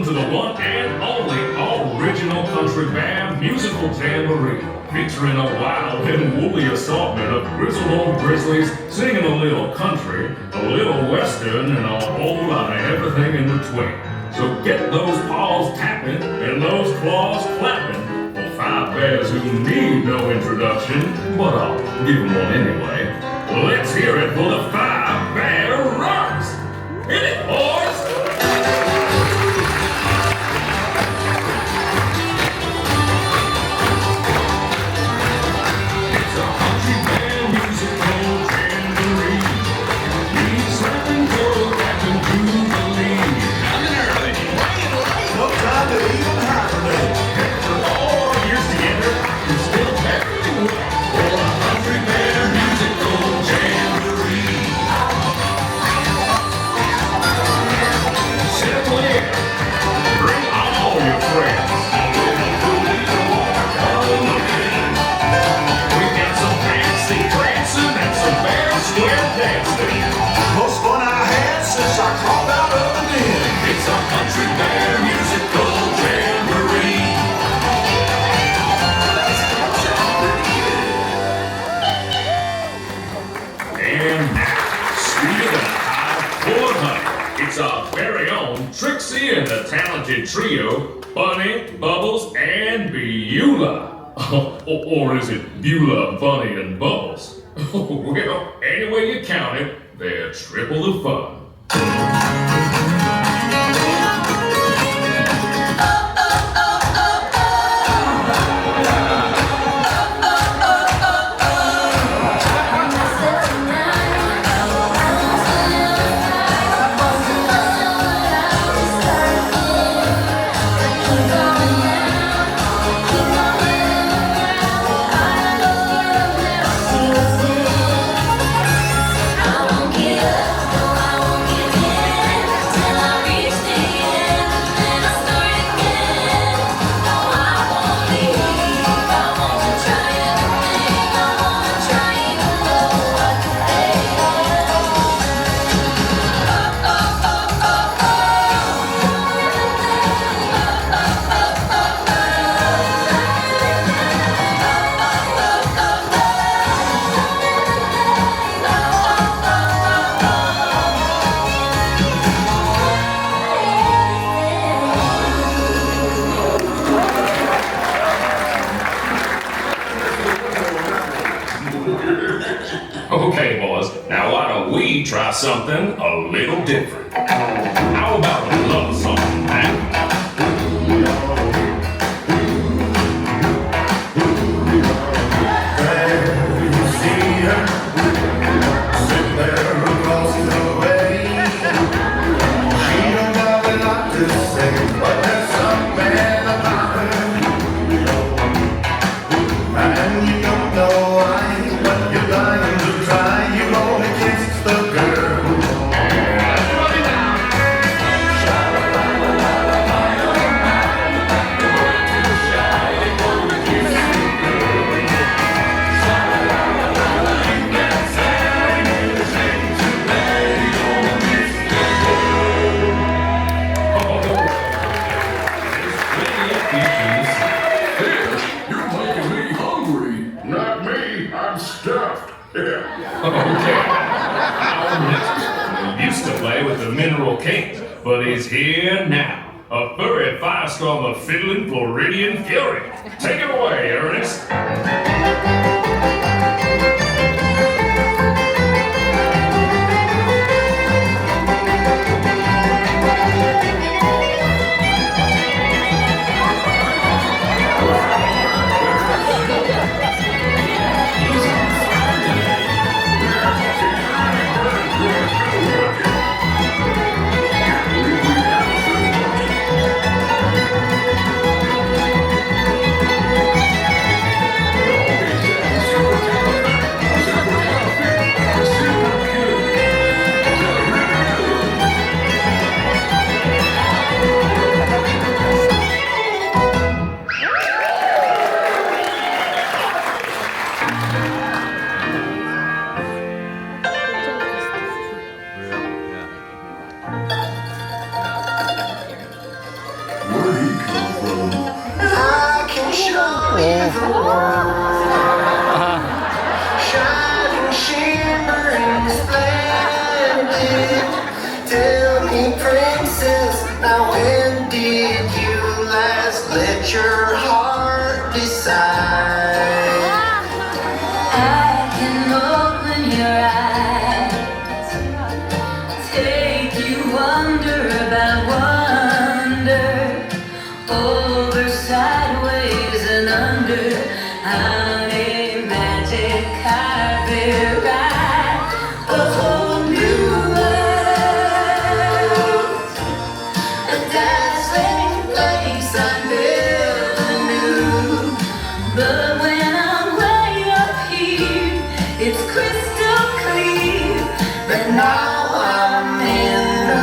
to the one and only original country band musical Jamboree, featuring a wild and woolly assortment of grizzled old grizzlies singing a little country, a little western, and a whole lot of everything in between. So get those paws tapping and those claws clapping for five bears who need no introduction, but I'll give them one anyway. Let's hear it for the Five Bear Rocks! Hit it, boys! It's a country band musical Jamboree. He's slapping for Captain Jubilee. Coming early, running late. No time to even hibernate. After all our years together, we're still very well for a country band musical Jamboree. Settle in. Bring all your friends. We've got some fancy prancing and some fair square dancing. Most fun I had since I crawled out of the den. It's a country band musical Jamboree. And now, sweeter than a hive full of honey, it's our very own Trixie and the talented trio, Bunny, Bubbles, and Beulah. Or is it Beulah, Bunny, and Bubbles? Well, any way you count it, they're triple the fun. Okay, boys, now why don't we try something a little different? How about a love song, man? You see her sitting there across the way. She don't got a lot to say, but there's something about her. And you don't know why, but you're dying to try. You only kiss the girl. Everybody now. You're making me hungry. Not me, I'm stuffed. Okay. Our next used to play with the Mineral Kings, but he's here now. A furry firestorm of fiddling Floridian fury. Take it away, Ernest. Tell me, princess, now when did you last let your heart decide? I can open your eyes, take you wonder about wonder, over, sideways, and under, on a magic carpet ride, a whole new world, a dazzling place I never knew. But when I'm way up here, it's crystal clear that now I'm in a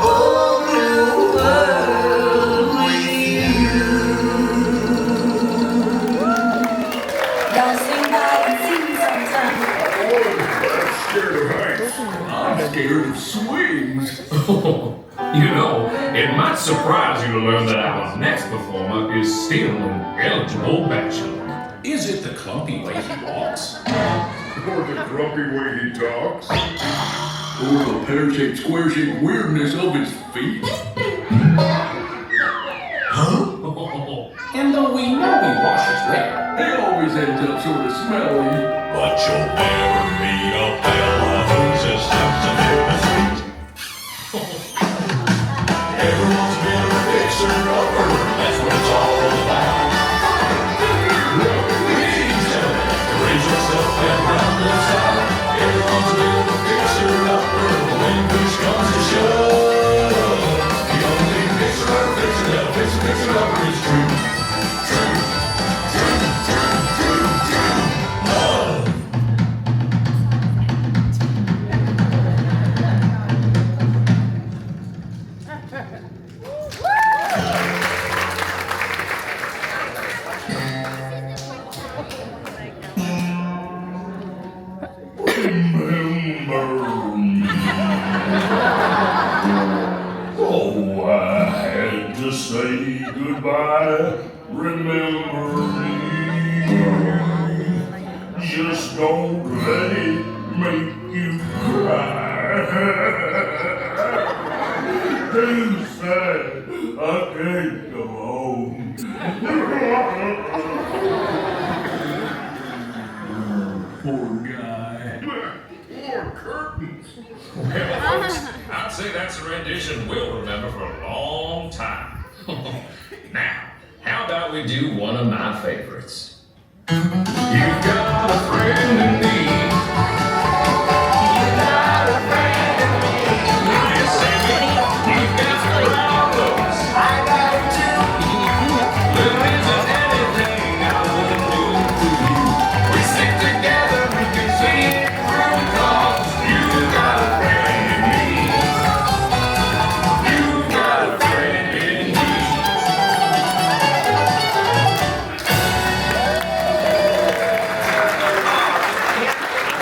whole new world with you. Y'all sing by and sing me sometime. I'm scared of heights. I'm scared of swings. You know, it might surprise you to learn that our next performer is still an eligible bachelor. Is it the clumpy way he walks? Or the grumpy way he talks. Or the pear-shaped, square-shaped weirdness of his feet? And though we know he washes well, he always ends up sort of smelly. But you'll never meet a fella who's as sensitive as me. Everyone's been a fixer-upper, that's what it's all about. Raise yourself and round the side. Everyone's been a fixer-upper when push comes to shove. The only fixer-upper is true. Oh, I had to say goodbye. Remember me. Just don't let it make you cry. Too sad. I can't go home. Poor guy. Poor curtains. Well, folks, I'd say that's a rendition we'll remember for a long time. Now, how about we do one of my favorites? You've got a friend in me. You've got a friend in me. Yes, Sammy, you've got problems. I got it too. There isn't anything I wouldn't do for you. We stick together, we can see it through, 'cause you've got a friend in me. You've got a friend in me.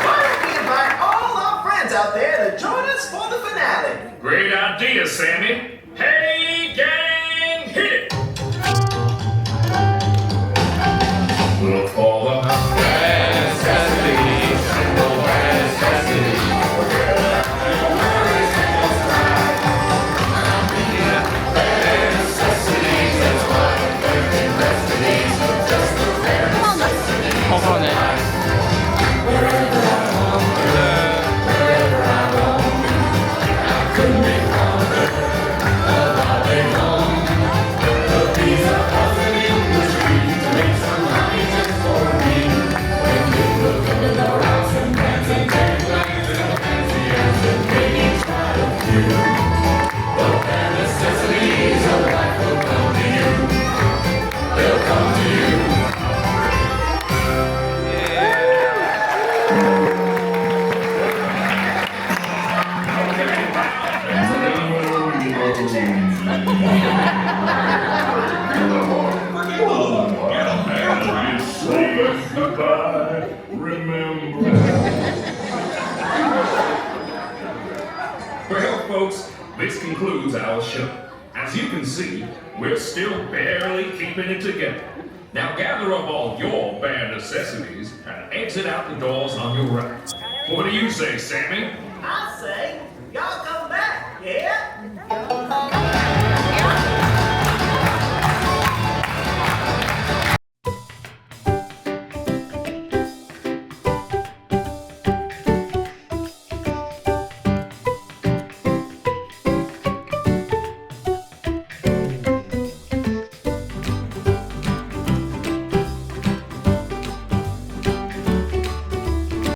Why don't we invite all our friends out there to join us for the finale? Great idea, Sammy. Hey, gang, hit it! Look for the necessities, simple necessities. Necessities, that's what necessities, just the rare necessities. Hold on there. Couldn't be fonder of our way home. The piece of puzzle in the street to make some money just for me. When you look into the rocks and fancy taglines and fancy ends and maybe try a few. The bare necessities of life will come to you. They'll come to you. Say goodbye. Remember. Well, folks, this concludes our show. As you can see, we're still barely keeping it together. Now gather up all your bare necessities and exit out the doors on your right. What do you say, Sammy? I say, y'all come